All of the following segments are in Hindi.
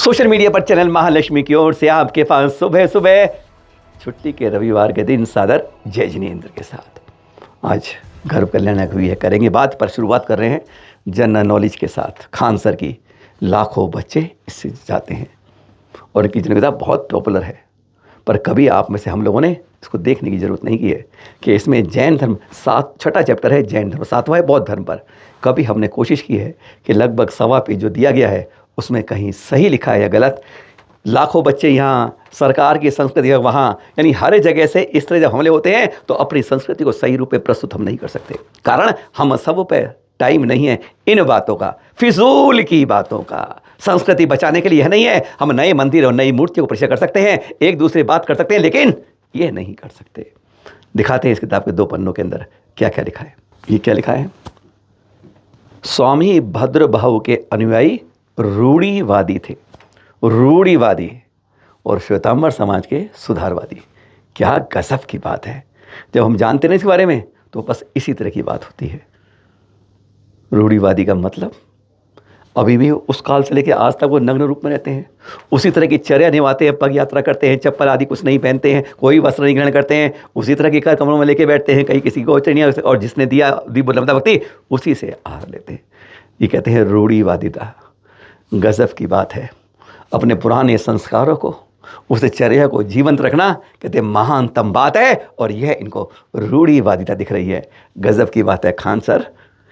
सोशल मीडिया पर चैनल महालक्ष्मी की ओर से आपके पास सुबह सुबह छुट्टी के रविवार के दिन सादर जय जिनेंद्र के साथ आज घर कल्याण हुई है करेंगे बात पर शुरुआत कर रहे हैं जनरल नॉलेज के साथ। खान सर की लाखों बच्चे इससे जाते हैं और इनकी जनकता बहुत पॉपुलर है, पर कभी आप में से हम लोगों ने इसको देखने की ज़रूरत नहीं की है कि इसमें जैन धर्म छठा चैप्टर है, जैन धर्म 7वां है बौद्ध धर्म पर। कभी हमने कोशिश की है कि लगभग 1.25 पेज जो दिया गया है उसमें कहीं सही लिखा है या गलत। लाखों बच्चे यहाँ, सरकार की संस्कृति वहाँ, यानी हर जगह से इस तरह जब हमले होते हैं तो अपनी संस्कृति को सही रूप में प्रस्तुत हम नहीं कर सकते, कारण हम सब पे टाइम नहीं है इन बातों का, फिजूल की बातों का। संस्कृति बचाने के लिए यह नहीं है हम नए मंदिर और नई मूर्तियों को परिचय कर सकते हैं, एक दूसरे बात कर सकते हैं, लेकिन ये नहीं कर सकते। दिखाते हैं इस किताब के 2 पन्नों के अंदर क्या क्या लिखा है। ये क्या लिखा है? स्वामी भद्रभाव के अनुयायी रूढ़िवादी थे, रूढ़िवादी, और श्वेतांबर समाज के सुधारवादी। क्या गजब की बात है। जब हम जानते नहीं इसके बारे में तो बस इसी तरह की बात होती है। रूढ़िवादी का मतलब अभी भी उस काल से लेकर आज तक वो नग्न रूप में रहते हैं, उसी तरह की चर्या निभाते हैं, पग यात्रा करते हैं, चप्पल आदि कुछ नहीं पहनते हैं, कोई वस्त्र नहीं ग्रहण करते हैं, उसी तरह के कमरों में लेके बैठते हैं, कहीं किसी को चढ़िया, और जिसने दिया दीप लमता भक्ति उसी से आहार लेते हैं। ये कहते हैं रूढ़िवादिता। गजब की बात है। अपने पुराने संस्कारों को, उस चर्या को जीवंत रखना कहते हैं महानतम बात है, और यह इनको रूढ़िवादिता दिख रही है। गजब की बात है। खान सर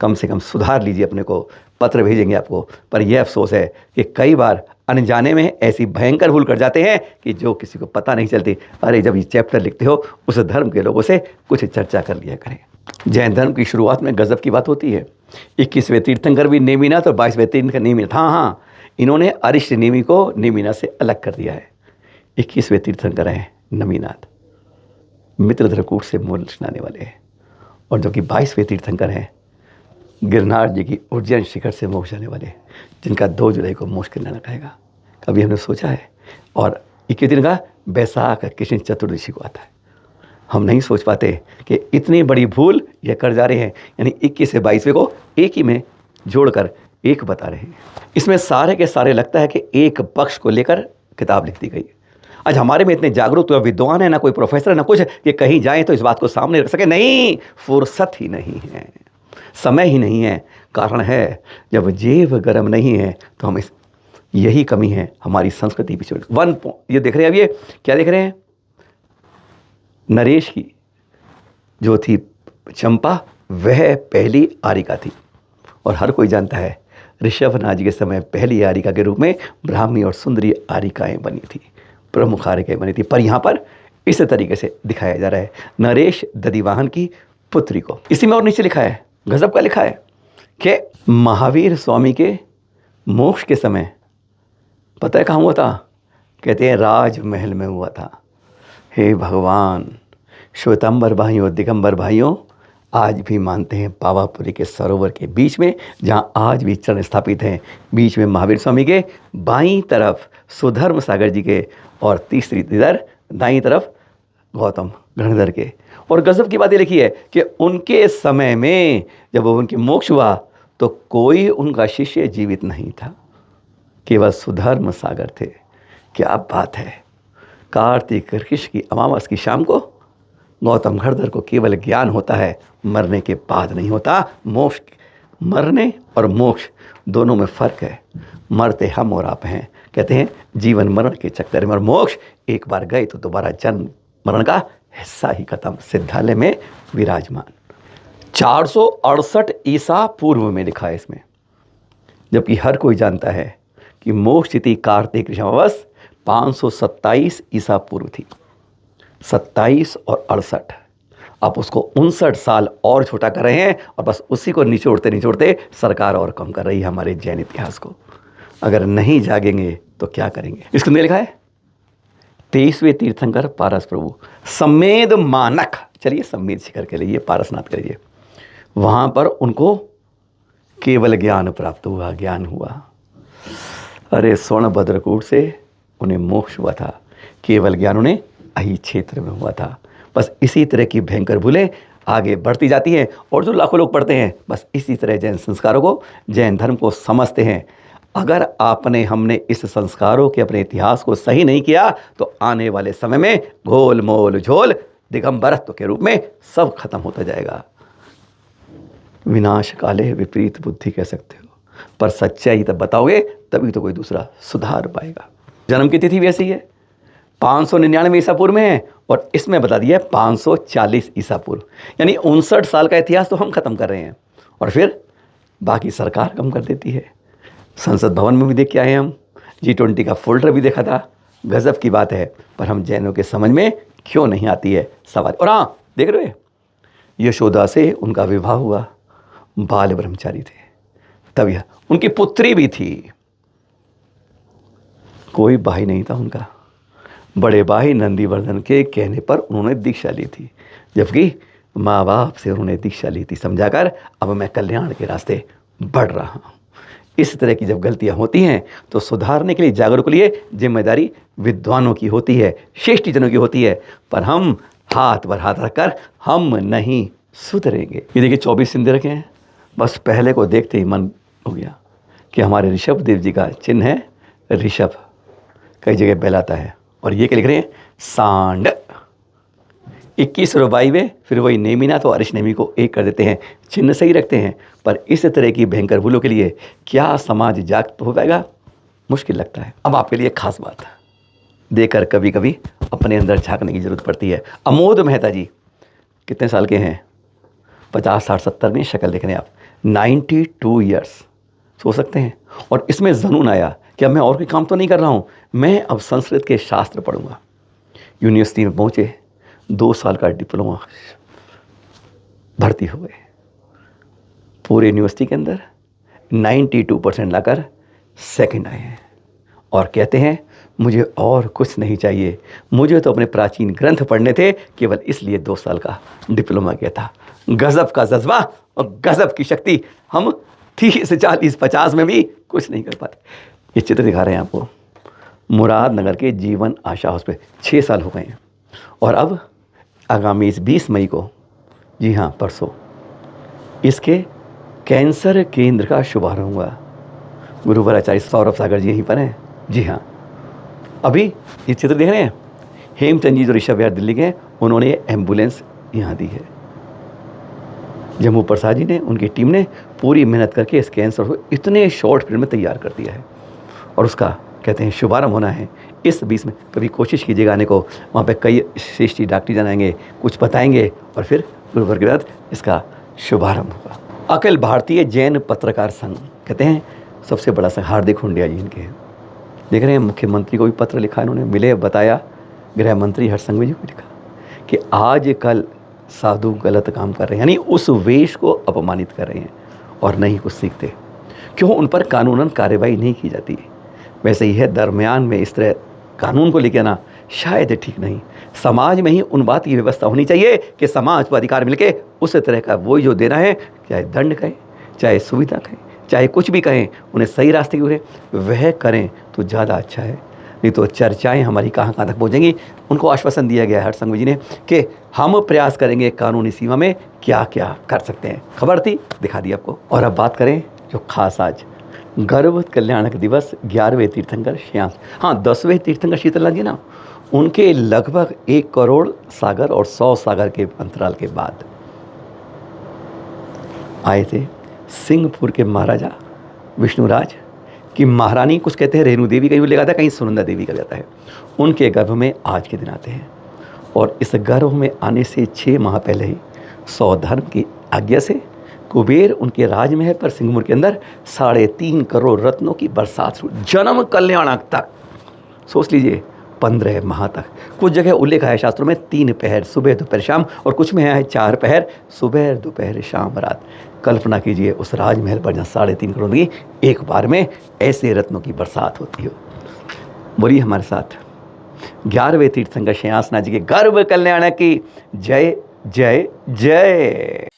कम से कम सुधार लीजिए अपने को, पत्र भेजेंगे आपको। पर यह अफसोस है कि कई बार अनजाने में ऐसी भयंकर भूल कर जाते हैं कि जो किसी को पता नहीं चलती। अरे जब ये चैप्टर लिखते हो उस धर्म के लोगों से कुछ चर्चा कर लिया करें। जैन धर्म की शुरुआत में गजब की बात होती है। 21वें तीर्थंकर भी नेमिनाथ और 22वें तीर्थंकर नेमिनाथ, हाँ, इन्होंने अरिष्ट नेमि को नेमिनाथ से अलग कर दिया है। 21वें तीर्थंकर हैं नमीनाथ, मित्रधरकूट से मूल सुनाने वाले हैं, और जो कि 22वें तीर्थंकर हैं गिरनार जी की उज्जैन शिखर से मोक्ष जाने वाले, जिनका 2 जुलाई को मोक्ष कल्याण रहेगा। कभी हमने सोचा है? और 21 दिन का बैसाख कृष्ण चतुर्दशी को आता है। हम नहीं सोच पाते कि इतनी बड़ी भूल ये कर जा रहे हैं, यानी 21 से 22वें को एक ही में जोड़कर एक बता रहे हैं। इसमें सारे के सारे लगता है कि एक पक्ष को लेकर किताब लिख दी गई। आज हमारे में इतने जागरूक तो विद्वान है, ना कोई प्रोफेसर, ना कुछ, कि कहीं जाएं तो इस बात को सामने रख सके। नहीं, फुर्सत ही नहीं है, समय ही नहीं है। कारण है जब जेब गर्म नहीं है तो हम यही कमी है हमारी संस्कृति पीछे। ये देख रहे हैं, अब ये क्या देख रहे हैं? नरेश की जो थी चंपा, वह पहली आरिका थी, और हर कोई जानता है ऋषभनाथ जी के समय पहली आरिका के रूप में ब्राह्मी और सुंदरी आरिकाएं बनी थी, प्रमुख आरिकाएं बनी थी। पर यहाँ पर इस तरीके से दिखाया जा रहा है नरेश दधिवाहन की पुत्री को। इसी में और नीचे लिखा है, गजब का लिखा है कि महावीर स्वामी के मोक्ष के समय पता है कहाँ हुआ था? कहते हैं राजमहल में हुआ था। हे भगवान, श्वेतांबर भाइयों, दिगंबर भाइयों, आज भी मानते हैं पावापुरी के सरोवर के बीच में, जहाँ आज भी चरण स्थापित हैं, बीच में महावीर स्वामी के, बाईं तरफ सुधर्म सागर जी के, और तीसरी इधर दाईं तरफ गौतम गणधर के। और गजब की बात ये लिखी है कि उनके समय में जब उनकी मोक्ष हुआ तो कोई उनका शिष्य जीवित नहीं था, केवल सुधर्म सागर थे। क्या बात है। कार्तिक कृष्ण की अमावस की शाम को गौतम गणधर को केवल ज्ञान होता है, मरने के बाद नहीं होता। मोक्ष, मरने और मोक्ष दोनों में फ़र्क है। मरते हम और आप हैं, कहते हैं जीवन मरण के चक्कर में, और मोक्ष एक बार गए तो दोबारा जन्म मरण का हिस्सा ही खत्म, सिद्धालय में विराजमान। 468 ईसा पूर्व में लिखा है इसमें, जबकि हर कोई जानता है कि मोक्ष तिथि कार्तिक कृष्ण अमावस 527 ईसा पूर्व थी। 27 और 68, आप उसको 59 साल और छोटा कर रहे हैं, और बस उसी को निचोड़ते निचोड़ते सरकार और कम कर रही है हमारे जैन इतिहास को। अगर नहीं जागेंगे तो क्या करेंगे? इसके अंदर लिखा है 23वें तीर्थंकर पारस प्रभु सम्मेद मानक, चलिए सम्मेद शिखर के लिए पारसनाथ करिए, वहाँ पर उनको केवल ज्ञान प्राप्त हुआ, ज्ञान हुआ। अरे स्वर्ण भद्रकूट से उन्हें मोक्ष हुआ था, केवल ज्ञान उन्हें अही क्षेत्र में हुआ था। बस इसी तरह की भयंकर भूलें आगे बढ़ती जाती हैं, और जो लाखों लोग पढ़ते हैं बस इसी तरह जैन संस्कारों को, जैन धर्म को समझते हैं। अगर आपने हमने इस संस्कारों के अपने इतिहास को सही नहीं किया तो आने वाले समय में घोल मोल झोल दिगंबरत्व के रूप में सब खत्म होता जाएगा। विनाश काले विपरीत बुद्धि कह सकते हो, पर सच्चाई तब बताओगे तभी तो कोई दूसरा सुधार पाएगा। जन्म की तिथि वैसी है 599 ईसा पूर्व में है और इसमें बता दिया 540 ईसा पूर्व, यानी 59 साल का इतिहास तो हम खत्म कर रहे हैं और फिर बाकी सरकार कम कर देती है। संसद भवन में भी देख के आए हम, G20 का फोल्डर भी देखा था। गजब की बात है, पर हम जैनों के समझ में क्यों नहीं आती है सवाल। और हाँ, देख रहे हो यशोदा से उनका विवाह हुआ, बाल ब्रह्मचारी थे, तब यह उनकी पुत्री भी थी, कोई भाई नहीं था उनका। बड़े भाई नंदीवर्धन के कहने पर उन्होंने दीक्षा ली थी, जबकि माँ बाप से उन्होंने दीक्षा ली थी समझाकर अब मैं कल्याण के रास्ते बढ़ रहा हूँ। इस तरह की जब गलतियाँ होती हैं तो सुधारने के लिए जागरूक के लिए जिम्मेदारी विद्वानों की होती है, श्रेष्ठ जनों की होती है, पर हम हाथ पर हाथ रखकर हम नहीं सुधरेंगे। ये देखिए 24 सिंधे रखे हैं, बस पहले को देखते ही मन हो गया कि हमारे ऋषभ देव जी का चिन्ह है ऋषभ, कई जगह बहलाता है। और ये क्या लिख रहे हैं, सांड। 21 रुबाइवे, फिर वही नेमिनाथ और अरिश नेमी को एक कर देते हैं, चिन्ह सही रखते हैं, पर इस तरह की भयंकर भूलों के लिए क्या समाज जागरूक हो पाएगा, मुश्किल लगता है। अब आपके लिए खास बात देकर कभी कभी अपने अंदर झांकने की जरूरत पड़ती है। अमोद मेहता जी कितने साल के हैं, 50 60 70 में शक्ल देख रहे हैं आप, 92 ईयर्स, सो सकते हैं। और इसमें जुनून आया कि अब मैं और कोई काम तो नहीं कर रहा हूँ, मैं अब संस्कृत के शास्त्र पढ़ूंगा। यूनिवर्सिटी में पहुँचे, 2 साल का डिप्लोमा, भर्ती हो गए। पूरे यूनिवर्सिटी के अंदर 92% लाकर सेकंड आए हैं और कहते हैं मुझे और कुछ नहीं चाहिए, मुझे तो अपने प्राचीन ग्रंथ पढ़ने थे, केवल इसलिए 2 साल का डिप्लोमा किया था। गजब का जज्बा और गजब की शक्ति। हम 30 40 50 में भी कुछ नहीं कर पाते। ये चित्र दिखा रहे हैं आपको, मुरादनगर के जीवन आशा हॉस्पिटल, 6 साल हो गए हैं और अब आगामी इस 20 मई को, जी हाँ परसों, इसके कैंसर केंद्र का शुभारंभ हुआ। गुरुवर आचार्य सौरभ सागर जी यहीं पर हैं, जी हाँ। अभी ये चित्र देख रहे हैं, हेमचंद जी जो ऋषभ विहार दिल्ली के हैं, उन्होंने एम्बुलेंस यहाँ दी है। जम्मू प्रसाद जी ने, उनकी टीम ने पूरी मेहनत करके इस कैंसर को इतने शॉर्ट पीरियड में तैयार कर दिया है और उसका कहते हैं शुभारंभ होना है इस 20 में। कभी कोशिश कीजिएगा आने को, वहाँ पे कई श्रेष्ठ डॉक्टर जाएंगे, कुछ बताएंगे और फिर गुरुवार के बाद इसका शुभारंभ होगा। अखिल भारतीय जैन पत्रकार संघ कहते हैं सबसे बड़ा संघ, हार्दिक हुंडिया जी इनके हैं। देख रहे हैं मुख्यमंत्री को भी पत्र लिखा इन्होंने, मिले, बताया, गृह मंत्री हर्ष संघवी जी को लिखा कि आज कल साधु गलत काम कर रहे हैं, यानी उस वेश को अपमानित कर रहे हैं और नहीं कुछ सीखते। क्यों उन पर कानूनन कार्रवाई नहीं की जाती? वैसे ही है, दरमियान में इस तरह कानून को लेके आना शायद ठीक नहीं। समाज में ही उन बात की व्यवस्था होनी चाहिए कि समाज को अधिकार मिलके उस तरह का वो जो देना है, चाहे दंड कहें, चाहे सुविधा कहें, चाहे कुछ भी कहें, उन्हें सही रास्ते की उन्हें वह करें तो ज़्यादा अच्छा है। नहीं तो चर्चाएं हमारी कहाँ कहाँ तक पहुँचेंगी। उनको आश्वासन दिया गया है हर्ष संघवी जी ने कि हम प्रयास करेंगे कानूनी सीमा में क्या क्या कर सकते हैं। खबर थी, दिखा दी आपको। और अब बात करें जो खास आज गर्भ कल्याणक दिवस 11वें तीर्थंकर श्रेयांश, हाँ 10वें तीर्थंकर शीतलनाथ जी ना, उनके लगभग 1 करोड़ सागर और 100 सागर के अंतराल के बाद आए थे सिंहपुर के महाराजा विष्णुराज की महारानी, कुछ कहते हैं रेणु देवी का भी लगा था, कहीं सुनंदा देवी का जाता है, उनके गर्भ में आज के दिन आते हैं। और इस गर्भ में आने से 6 माह पहले ही सौधर्म की आज्ञा से कुबेर उनके राजमहल पर सिंहपुर के अंदर 3.5 करोड़ रत्नों की बरसात, जन्म कल्याणक तक, सोच लीजिए 15 माह तक। कुछ जगह उल्लेख है शास्त्रों में 3 पहर सुबह दोपहर शाम, और कुछ में है 4 पहर सुबह दोपहर शाम रात। कल्पना कीजिए उस राजमहल पर जहाँ 3.5 करोड़ की एक बार में ऐसे रत्नों की बरसात होती हो। बोलिए हमारे साथ 11वें तीर्थंकर श्रेयांसनाथ जी के गर्भ कल्याण की जय जय जय।